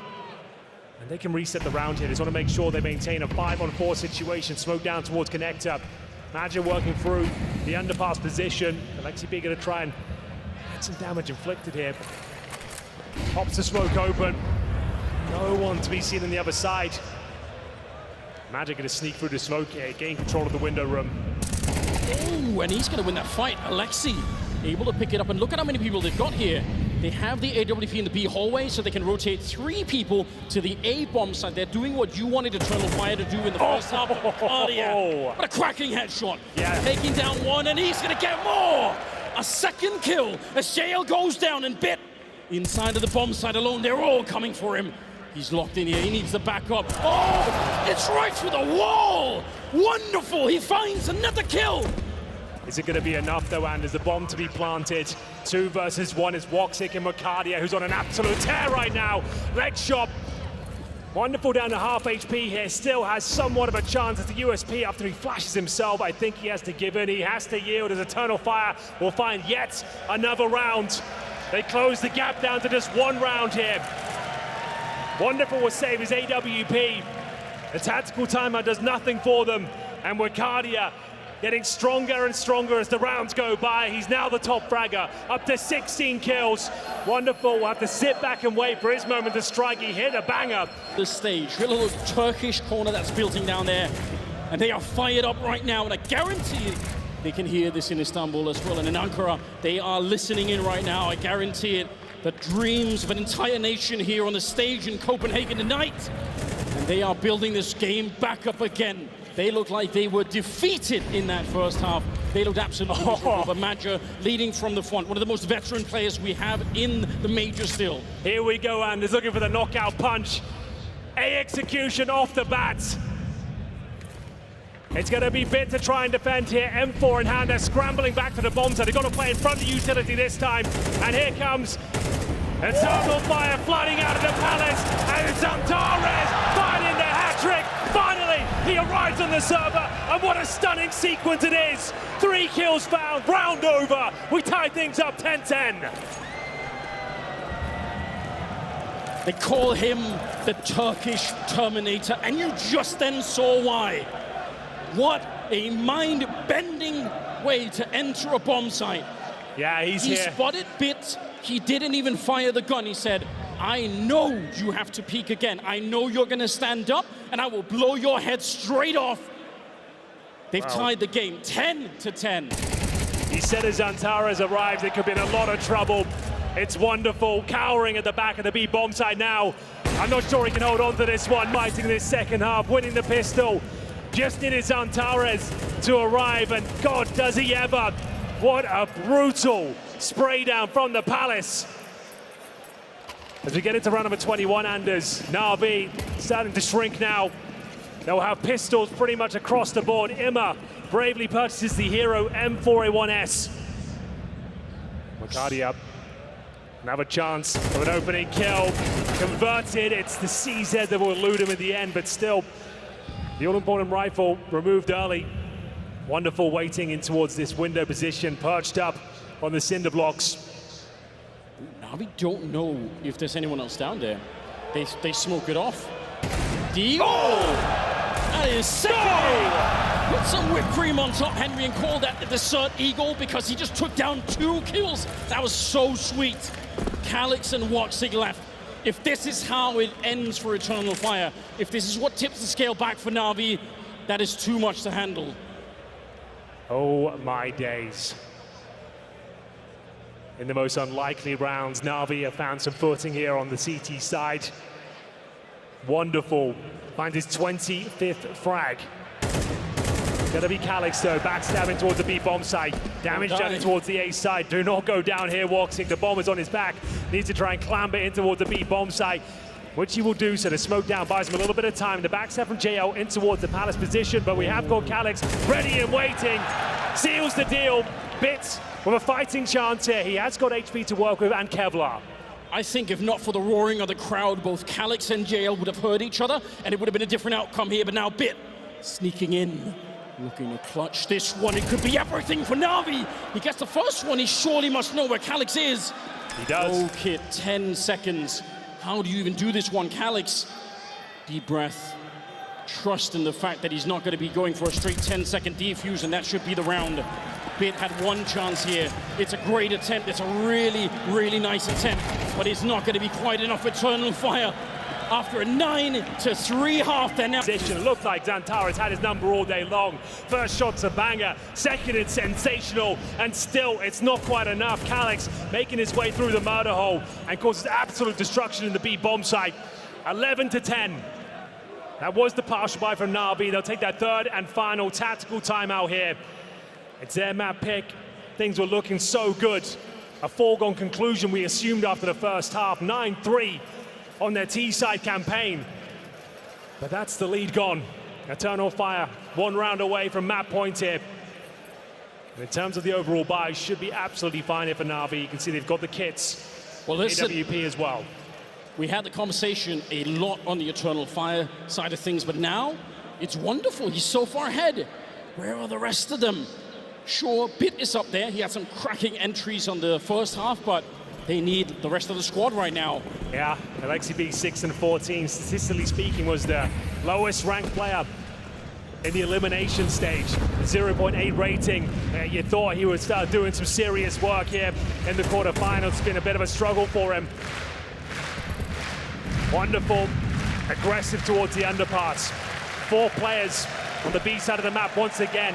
And they can reset the round here. They just want to make sure they maintain a 5-on-4 situation. Smoke down towards connector. Maja working through the underpass position. Alexi B going to try and get some damage inflicted here. Pops the smoke open. No one to be seen on the other side. Maja going to sneak through the smoke here, gain control of the window room. Oh, and he's going to win that fight. Alexi able to pick it up, and look at how many people they've got here. They have the AWP in the B hallway, so they can rotate 3 people to the A bomb side. They're doing what you wanted Eternal Fire to do in the first half. Oh, yeah. What a cracking headshot. Yeah. Taking down 1, and he's going to get more. A second kill as JL goes down, and Bit inside of the bomb side alone. They're all coming for him. He's locked in here. He needs the backup. Oh, it's right through the wall. Wonderful. He finds another kill. Is it going to be enough, though, and is the bomb to be planted? 2 versus 1 is Woxic and Mercadia, who's on an absolute tear right now. Leg shot. Wonderful down to half HP here. Still has somewhat of a chance at the USP after he flashes himself. I think he has to give in. He has to yield as Eternal Fire will find yet another round. They close the gap down to just 1 round here. Wonderful will save his AWP. The tactical timeout does nothing for them. And Mercadia, getting stronger and stronger as the rounds go by. He's now the top fragger, up to 16 kills. Wonderful. We'll have to sit back and wait for his moment to strike. He hit a banger. The stage, a little Turkish corner that's building down there. And they are fired up right now, and I guarantee they can hear this in Istanbul as well. And in Ankara, they are listening in right now. I guarantee it. The dreams of an entire nation here on the stage in Copenhagen tonight. And they are building this game back up again. They look like they were defeated in that first half. They looked absolutely miserable, but Maja leading from the front. One of the most veteran players we have in the major still. Here we go, Anders looking for the knockout punch. A execution off the bat. It's going to be Bit to try and defend here. M4 in hand, they're scrambling back to the bomb side. They've got to play in front of the utility this time. And here comes Eternal Fire flooding out of the palace. And it's Antares finding the hat-trick. Finally, he arrives on the server. And what a stunning sequence it is. 3 kills found, round over. We tie things up 10-10. They call him the Turkish Terminator, and you just then saw why. What a mind-bending way to enter a bomb site. Yeah, he here. Spotted Bit. He didn't even fire the gun. He said, I know you have to peek again. I know you're going to stand up, and I will blow your head straight off. They've tied the game 10-10. He said as Antares arrives, there could be in a lot of trouble. It's wonderful, cowering at the back of the B bomb site now. I'm not sure he can hold on to this one, fighting this second half, winning the pistol. Just needed Antares to arrive, and God, does he ever. What a brutal spray down from the Palace. As we get into round number 21, Anders, Navi starting to shrink now. They'll have pistols pretty much across the board. Imma bravely purchases the hero M4A1S. Macadia can have a chance of an opening kill. Converted, it's the CZ that will elude him in the end, but still, the all-important rifle removed early. Wonderful waiting in towards this window position, perched up on the cinder blocks. Now we don't know if there's anyone else down there. They smoke it off. That is sick! Put some whipped cream on top, Henry, and call that the Desert Eagle because he just took down 2 kills. That was so sweet. Calix and Woxig left. If this is how it ends for Eternal Fire, if this is what tips the scale back for Navi, that is too much to handle. Oh my days. In the most unlikely rounds, Navi have found some footing here on the CT side. Wonderful. Finds his 25th frag. Gonna be Calix though, backstabbing towards the B bomb site. Damage done towards the A side. Do not go down here, Woxig. The bomb is on his back. Needs to try and clamber in towards the B bomb site, which he will do. So the smoke down buys him a little bit of time. The backstab from JL in towards the Palace position, but we have got Calix ready and waiting. Seals the deal. Bits with a fighting chance here. He has got HP to work with and Kevlar. I think if not for the roaring of the crowd, both Calix and JL would have heard each other, and it would have been a different outcome here. But now Bit sneaking in, looking to clutch this one. It could be everything for Navi. He gets the first one. He surely must know where Calix is. He does. Oh, Kit, 10 seconds. How do you even do this one, Calix? Deep breath. Trust in the fact that he's not going to be going for a straight 10-second defuse, and that should be the round. Bit had one chance here. It's a great attempt. It's a really, really nice attempt, but it's not going to be quite enough. Eternal Fire after a 9-3 half. They're now. It looked like Antares had his number all day long. First shot's a banger, second it's sensational, and still it's not quite enough. Calix making his way through the murder hole and causes absolute destruction in the B bomb site. 11-10. That was the partial buy from Navi. They'll take that third and final tactical timeout here. It's their map pick. Things were looking so good. A foregone conclusion we assumed after the first half. 9-3 on their T-side campaign. But that's the lead gone. Eternal Fire, 1 round away from map point here. In terms of the overall buy, should be absolutely fine here for Navi. You can see they've got the kits. Well, listen, AWP as well. We had the conversation a lot on the Eternal Fire side of things, but now it's wonderful. He's so far ahead. Where are the rest of them? Sure, Bit is up there. He had some cracking entries on the first half, but they need the rest of the squad right now. Yeah, Alexi B 6-14, statistically speaking, was the lowest ranked player in the elimination stage. 0.8 rating. You thought he would start doing some serious work here in the quarterfinals. It's been a bit of a struggle for him. Wonderful, aggressive towards the underpass. 4 players on the B side of the map once again.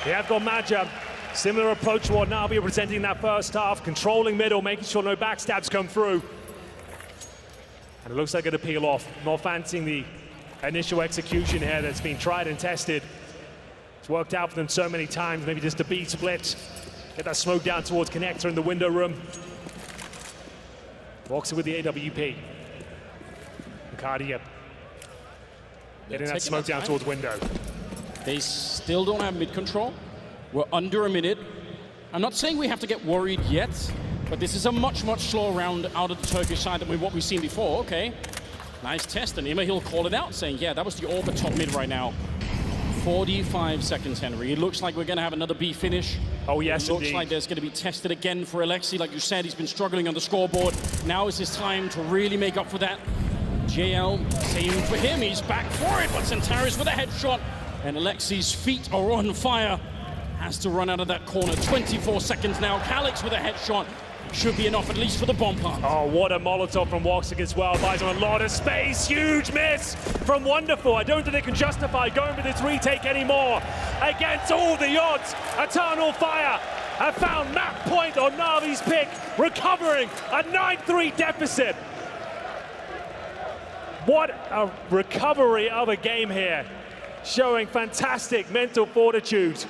We have got Maja. Similar approach to what Navi presenting that first half, controlling middle, making sure no backstabs come through. And it looks like it'll peel off. Not fancying the initial execution here that's been tried and tested. It's worked out for them so many times, maybe just a B split. Get that smoke down towards connector in the window room. Walks it with the AWP. Cardia getting that smoke down towards window. They still don't have mid control. We're under a minute. I'm not saying we have to get worried yet, but this is a much slower round out of the Turkish side than what we've seen before. Okay, nice test, and Ima, he'll call it out, saying, yeah, that was the Orba top mid right now. 45 seconds, Henry. It looks like we're going to have another B finish. Oh, yes, it looks like there's going to be tested again for Alexi. Like you said, he's been struggling on the scoreboard. Now is his time to really make up for that. JL, same for him. He's back for it, but Centaurus with a headshot, and Alexi's feet are on fire. Has to run out of that corner. 24 seconds now. Calix with a headshot. Should be enough, at least for the bomb part. Oh, what a Molotov from Woxic as well. Buys him a lot of space. Huge miss from Wonderful. I don't think they can justify going for this retake anymore. Against all the odds, Eternal Fire have found map point on Navi's pick, recovering a 9-3 deficit. What a recovery of a game here, showing fantastic mental fortitude.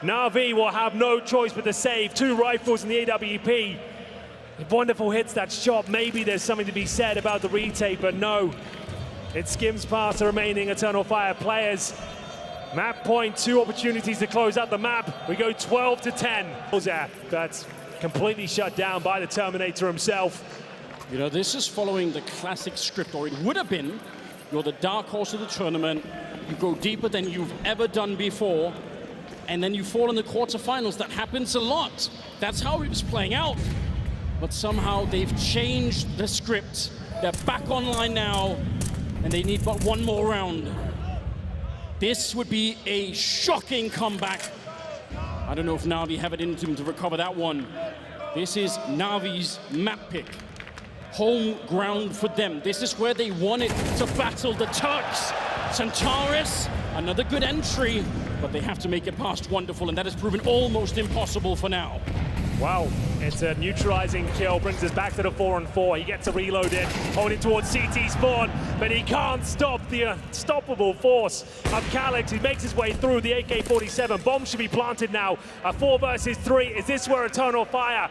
Navi will have no choice but to save 2 rifles in the AWP. If Wonderful hits that shot, maybe there's something to be said about the retake, but no. It skims past the remaining Eternal Fire players. Map point, 2 opportunities to close out the map. We go 12-10. That's completely shut down by the Terminator himself. You know, this is following the classic script, or it would have been. You're the dark horse of the tournament. You go deeper than you've ever done before, and then you fall in the quarterfinals. That happens a lot. That's how it was playing out. But somehow they've changed the script. They're back online now, and they need but 1 more round. This would be a shocking comeback. I don't know if Navi have it in them to recover that one. This is Navi's map pick. Home ground for them. This is where they wanted to battle the Turks. Centaurus, another good entry, but they have to make it past Wonderful, and that has proven almost impossible for now. Wow, it's a neutralizing kill, brings us back to the 4-on-4. He gets a reload in, holding towards CT spawn, but he can't stop the unstoppable force of Calix. He makes his way through the AK-47. Bomb should be planted now. A 4 versus 3. Is this where Eternal Fire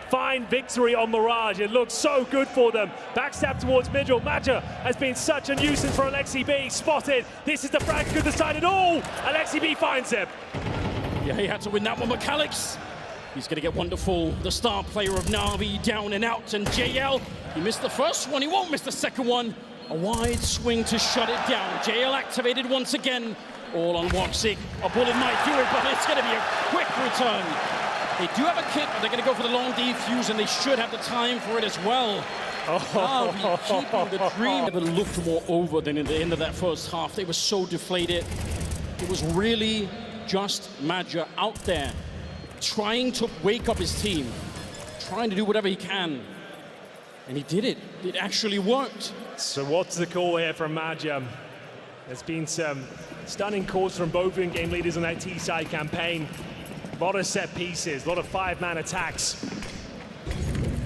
find victory on Mirage? It looks so good for them. Backstab towards middle. Maja has been such a nuisance for Alexi B. Spotted. This is the frag could decide it all. Alexi B finds him. Yeah, he had to win that one with Calix. He's going to get Wonderful, the star player of Navi, down and out. And JL, he missed the first one. He won't miss the second one. A wide swing to shut it down. JL activated once again. All on Woxic. A bullet might do it, but it's going to be a quick return. They do have a kit, but they're going to go for the long defuse, and they should have the time for it as well. Navi keeping the dream. Never looked more over than in the end of that first half. They were so deflated. It was really just Maja out there, trying to wake up his team, trying to do whatever he can. And he did it. It actually worked. So what's the call here from Maja? There's been some stunning calls from both in-game leaders on that T-side campaign. A lot of set pieces, a lot of 5-man attacks.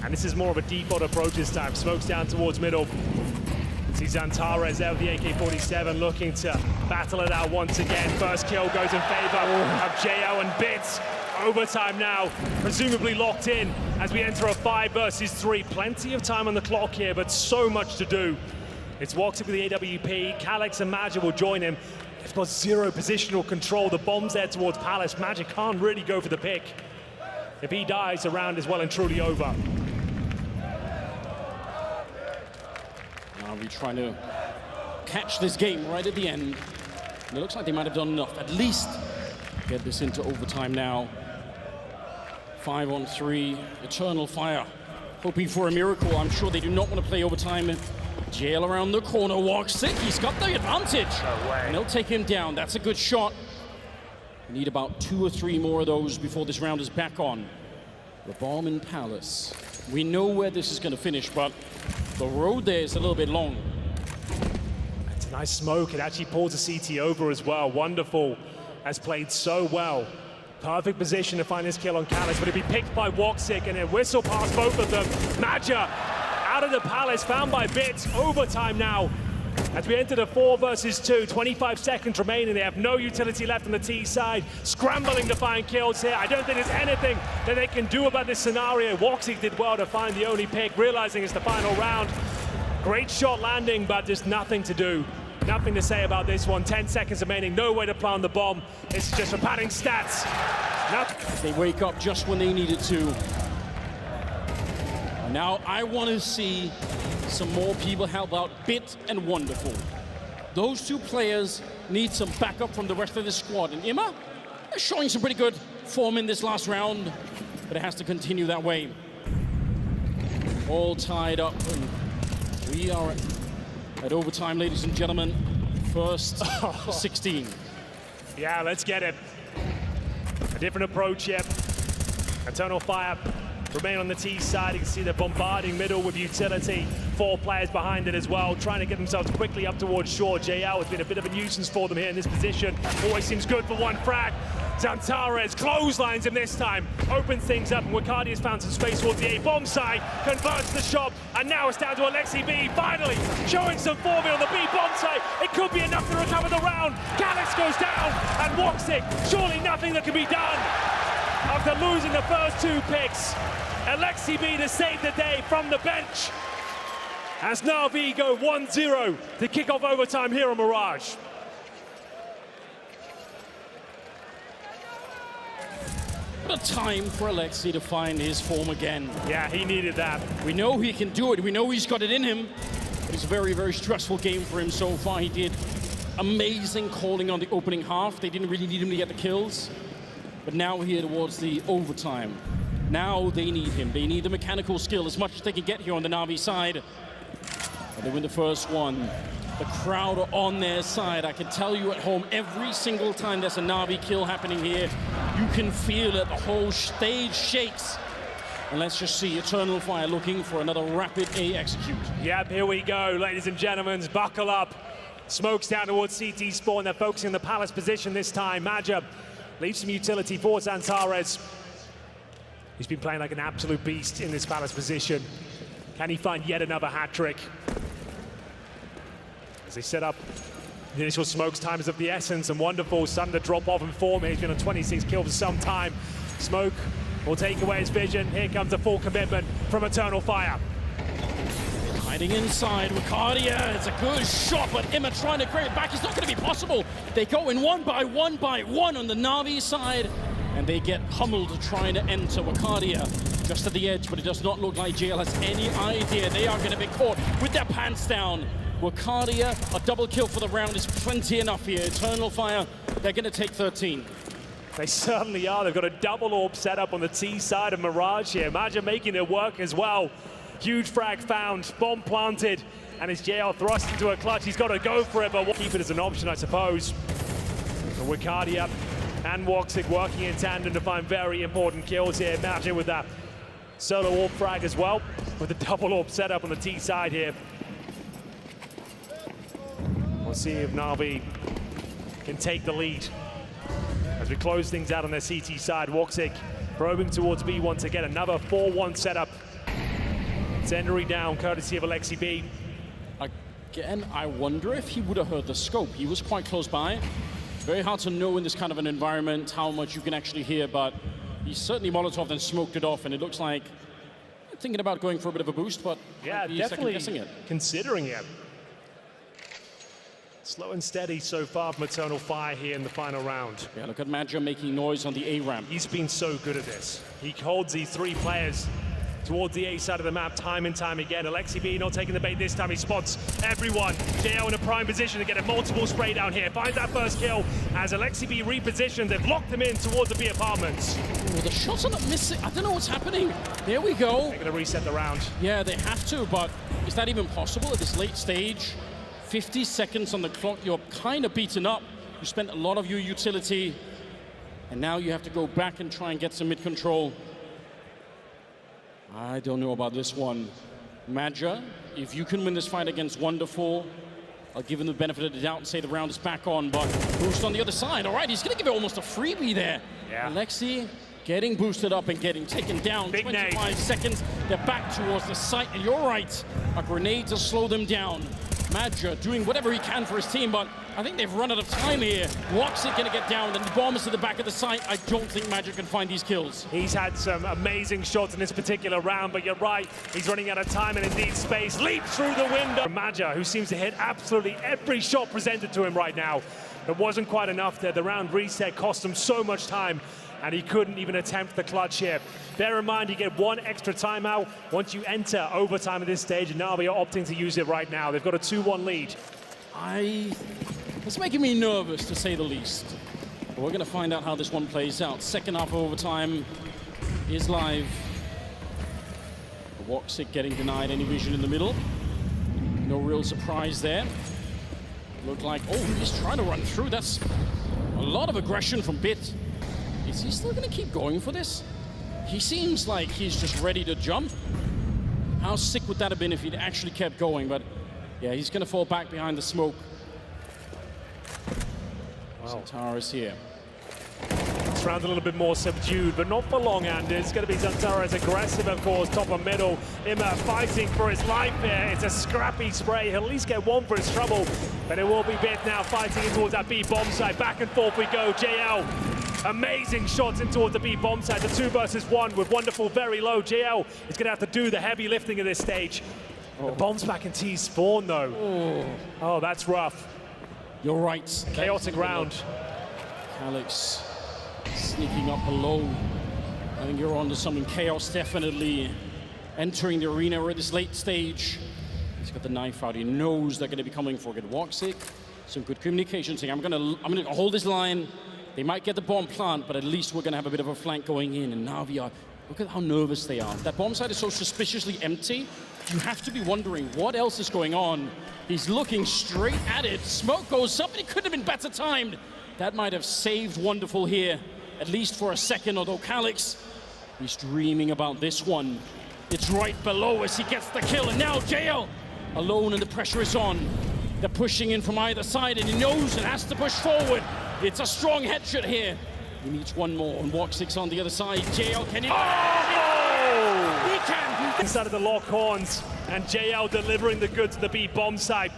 And this is more of a default approach this time. Smokes down towards middle. See Zantares there with the AK-47 looking to battle it out once again. First kill goes in favor of JO and Bits. Overtime now, presumably locked in as we enter a 5 versus 3. Plenty of time on the clock here, but so much to do. It's Woxic with the AWP. Calix and Maja will join him. They've got 0 positional control. The bomb's there towards Palace. Maja can't really go for the pick. If he dies, the round is well and truly over. Now we're trying to catch this game right at the end. And it looks like they might have done enough, at least get this into overtime now. 5-on-3, Eternal Fire, hoping for a miracle. I'm sure they do not want to play overtime Jail around the corner, walks it. He's got the advantage. No way. And they'll take him down. That's a good shot. We need about 2 or 3 more of those before this round is back on. The bomb in Palace. We know where this is going to finish, but the road there is a little bit long. It's a nice smoke. It actually pulls the CT over as well. Wonderful. Has played so well. Perfect position to find this kill on Palace, but it'd be picked by Woxic and a whistle past both of them. Maja out of the Palace, found by Bits. Overtime now. As we enter the 4 versus 2, 25 seconds remaining. They have no utility left on the T side. Scrambling to find kills here. I don't think there's anything that they can do about this scenario. Woxic did well to find the only pick, realizing it's the final round. Great shot landing, but there's nothing to do. Nothing to say about this one. 10 seconds remaining, no way to plant the bomb. It's just for padding stats. They wake up just when they needed to. And now I want to see some more people help out Bit and Wonderful. Those 2 players need some backup from the rest of the squad. And Imma is showing some pretty good form in this last round, but it has to continue that way. All tied up, and we are at overtime, ladies and gentlemen. First 16. Yeah, let's get it. A different approach here. Eternal Fire remain on the T side. You can see they're bombarding middle with utility. 4 players behind it as well, trying to get themselves quickly up towards shore. JL has been a bit of a nuisance for them here in this position. Always seems good for 1 frag. Zantares clotheslines him this time, opens things up, and Wakadi has found some space towards the A bomb side, converts the shot, and now it's down to Alexi B, finally showing some form on the B bomb side. It could be enough to recover the round. Calix goes down, and Woxic, surely nothing that can be done. After losing the first 2 picks, Alexi B to save the day from the bench, as Navi go 1-0 to kick off overtime here on Mirage. What a time for Alexi to find his form again. Yeah, he needed that. We know he can do it. We know he's got it in him. But it's a very, very stressful game for him so far. He did amazing calling on the opening half. They didn't really need him to get the kills. But now here towards the overtime, now they need him. They need the mechanical skill as much as they can get here on the Navi side. And they win the first one. The crowd are on their side. I can tell you at home, every single time there's a Navi kill happening here, you can feel it. The whole stage shakes. And let's just see Eternal Fire looking for another rapid A execute. Yep, here we go, ladies and gentlemen. Buckle up. Smokes down towards CT spawn. They're focusing on the Palace position this time. Maja leaves some utility for Zantares. He's been playing like an absolute beast in this Palace position. Can he find yet another hat trick? As they set up, the initial smokes time is of the essence, and Wonderful starting to drop off in form. He's been on 26 kills for some time. Smoke will take away his vision. Here comes the full commitment from Eternal Fire. Hiding inside, Ricardia, it's a good shot, but Imma trying to create it back. It's not going to be possible. They go in one by one on the Navi side, and they get humbled trying to enter. Ricardia just at the edge, but it does not look like JL has any idea. They are going to be caught with their pants down. Wakardia, a double kill for the round is plenty enough here. Eternal Fire, they're going to take 13. They certainly are. They've got a double orb set up on the T side of Mirage here. Imagine making it work as well. Huge frag found, bomb planted, and his JL thrust into a clutch. He's got to go for it, but we'll keep it as an option, I suppose. Wakardia and Woxic working in tandem to find very important kills here. Imagine with that solo orb frag as well, with the double orb set up on the T side here. We'll see if Navi can take the lead. As we close things out on their CT side, Woxic probing towards B once again. Another 4-1 setup. Zendery down, courtesy of Alexi B. Again, I wonder if he would have heard the scope. He was quite close by. Very hard to know in this kind of an environment how much you can actually hear, but he certainly Molotov and smoked it off, and it looks like thinking about going for a bit of a boost, but yeah, he's definitely second-guessing it. Considering it. Slow and steady so far from Eternal Fire here in the final round. Yeah, look at Maja making noise on the A-ramp. He's been so good at this. He holds these 3 players towards the A side of the map time and time again. Alexi B not taking the bait this time. He spots everyone. JL in a prime position to get a multiple spray down here. Finds that first kill as Alexi B repositioned. They've locked him in towards the B apartments. Oh, the shots are not missing. I don't know what's happening. There we go. They're going to reset the round. Yeah, they have to, but is that even possible at this late stage? 50 seconds on the clock. You're kind of beaten up. You spent a lot of your utility, and now you have to go back and try and get some mid-control. I don't know about this one. Madja, if you can win this fight against Wonderful, I'll give him the benefit of the doubt and say the round is back on, but Boost on the other side. All right, he's going to give it almost a freebie there. Yeah. Alexi getting boosted up and getting taken down. Big 25 nade. Seconds. They're back towards the site, and you're right. A grenade to slow them down. Madja doing whatever he can for his team, but I think they've run out of time here. Woxic going to get down, and the bomb is to the back of the site. I don't think Madja can find these kills. He's had some amazing shots in this particular round, but you're right, he's running out of time and indeed space. Leap through the window. Madja, who seems to hit absolutely every shot presented to him right now. It wasn't quite enough there. The round reset cost him so much time, and he couldn't even attempt the clutch here. Bear in mind, you get one extra timeout once you enter overtime at this stage, and Navi are opting to use it right now. They've got a 2-1 lead. It's making me nervous, to say the least. But we're going to find out how this one plays out. Second half of overtime is live. Woxic getting denied any vision in the middle. No real surprise there. Looked like, oh, he's trying to run through. That's a lot of aggression from Bit. Is he still going to keep going for this? He seems like he's just ready to jump. How sick would that have been if he'd actually kept going? But yeah, he's going to fall back behind the smoke. Wow. Zantara's here. This round's a little bit more subdued, but not for long, and it's going to be Zantara's aggressive, of course, top and middle. Ima fighting for his life here. It's a scrappy spray. He'll at least get one for his trouble, but it will be Bit now fighting in towards that B bomb side. Back and forth we go. JL, amazing shots in towards the B bomb side. The 2 versus 1 with Wonderful very low. JL is going to have to do the heavy lifting at this stage. The bomb's back in T spawn, though. Oh, that's rough. You're right. Chaotic round. Alex sneaking up below. I think you're onto something. Chaos definitely entering the arena at this late stage. He's got the knife out. He knows they're going to be coming for good. Woxic, some good communication saying, I'm going to hold this line. They might get the bomb plant, but at least we're going to have a bit of a flank going in. And Navi look at how nervous they are. That bomb site is so suspiciously empty. You have to be wondering what else is going on. He's looking straight at it. Smoke goes up, and it could have been better timed. That might have saved Wonderful here, at least for a second, although Calix, he's dreaming about this one. It's right below as he gets the kill, and now JL alone, and the pressure is on. They're pushing in from either side, and he knows it has to push forward. It's a strong headshot here. He needs one more, and Woxic's on the other side. JL, can he? Oh! He can! Inside of the lock horns, and JL delivering the goods to the B bomb site.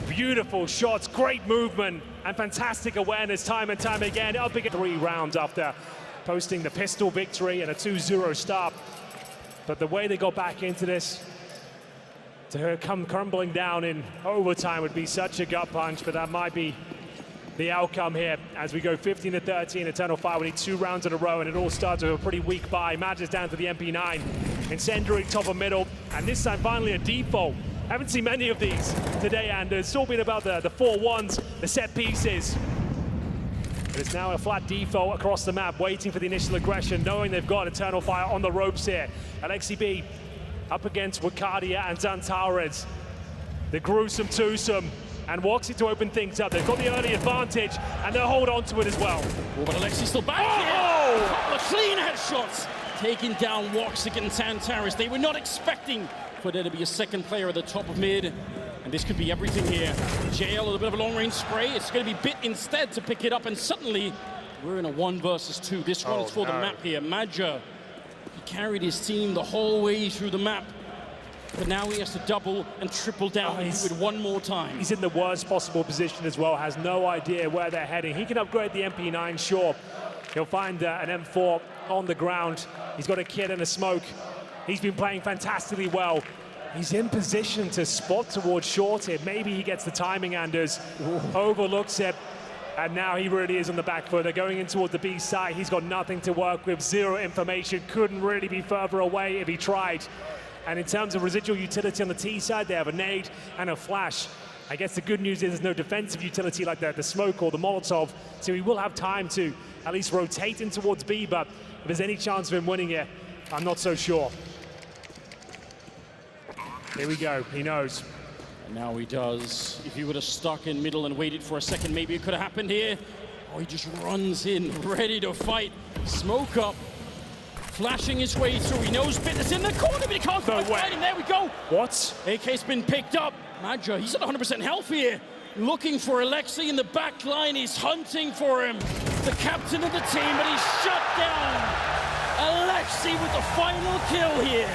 Beautiful shots, great movement, and fantastic awareness time and time again. Up again 3 rounds after posting the pistol victory and a 2-0 start. But the way they got back into this, to come crumbling down in overtime would be such a gut punch, but that might be the outcome here as we go 15-13, Eternal Fire. We need 2 rounds in a row, and it all starts with a pretty weak buy. Madja's down to the MP9. Incendiary top and middle, and this time finally a default. Haven't seen many of these today, and it's all been about the 4-1s, the set pieces. But it's now a flat default across the map, waiting for the initial aggression, knowing they've got Eternal Fire on the ropes here. Alexi B up against Wakadia and Zantara's. The gruesome twosome, and Woxic to open things up. They've got the early advantage, and they'll hold on to it as well. Oh, but Alexi's still back here. A couple of clean headshots, taking down Woxic and Zantara's. They were not expecting for there to be a second player at the top of mid, and this could be everything here. JL, a little bit of a long-range spray. It's going to be Bit instead to pick it up, and suddenly we're in a 1 versus 2. This one is for the map here. Madja, he carried his team the whole way through the map, but now he has to double and triple down and do it one more time. He's in the worst possible position as well, has no idea where they're heading. He can upgrade the MP9, sure. He'll find an M4 on the ground. He's got a kid and a smoke. He's been playing fantastically well. He's in position to spot towards short here. Maybe he gets the timing, Anders. Overlooks it. And now he really is on the back foot. They're going in towards the B side. He's got nothing to work with, zero information. Couldn't really be further away if he tried. And in terms of residual utility on the T side, they have a nade and a flash. I guess the good news is there's no defensive utility like the smoke or the Molotov, so he will have time to at least rotate in towards B, but if there's any chance of him winning it, I'm not so sure. Here we go, he knows. And now he does. If he would have stuck in middle and waited for a second, maybe it could have happened here. Oh, he just runs in, ready to fight. Smoke up, flashing his way through. He knows Fitness in the corner, but he can't quite find him. There we go. What? AK's been picked up. Madra, he's at 100% health here. Looking for Alexei in the back line. He's hunting for him. The captain of the team, but he's shut down. Alexei with the final kill here.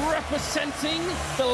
Representing the